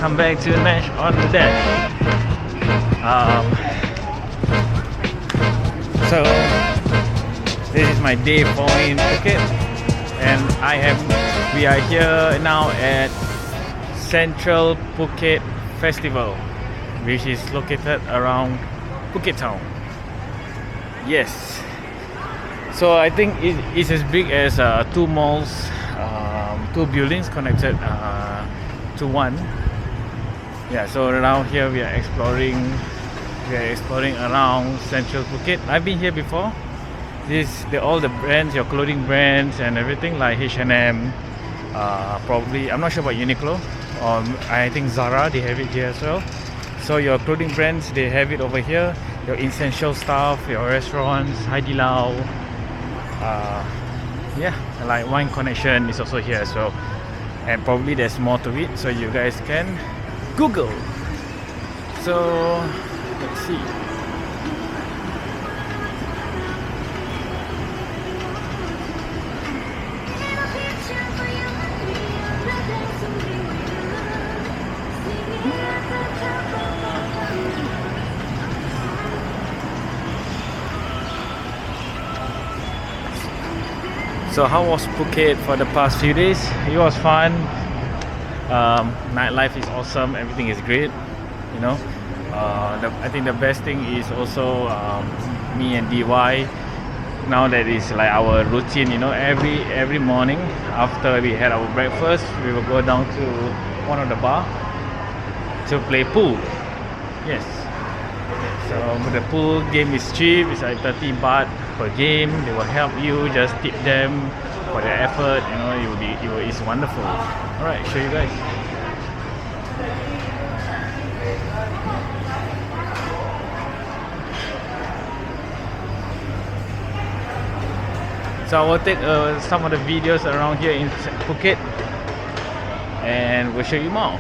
welcome back to Nash on the Dash. So this is my day 4 in Phuket, and we are here now at Central Phuket Festival, which is located around Phuket town. Yes. So I think it's as big as 2 malls, 2 buildings connected to one. Yeah, so around here we are exploring around Central Phuket. I've been here before. All the brands, your clothing brands and everything like H&M, probably I'm not sure about Uniqlo, or I think Zara, they have it here as well. So your clothing brands, they have it over here. Your essential stuff, your restaurants, Haidilao, yeah, like Wine Connection is also here as well. And probably there's more to it, so you guys can Google. So let's see. So how was Phuket for the past few days? It was fun. Nightlife is awesome. Everything is great. You know, I think the best thing is also me and DY. Now that is like our routine. You know, every morning after we had our breakfast, we will go down to one of the bar to play pool. Yes. So the pool game is cheap. It's like 30 baht per game. They will help you. Just tip them for their effort. You know, it's wonderful. All right, show you guys. So I will take some of the videos around here in Phuket, and we'll show you more.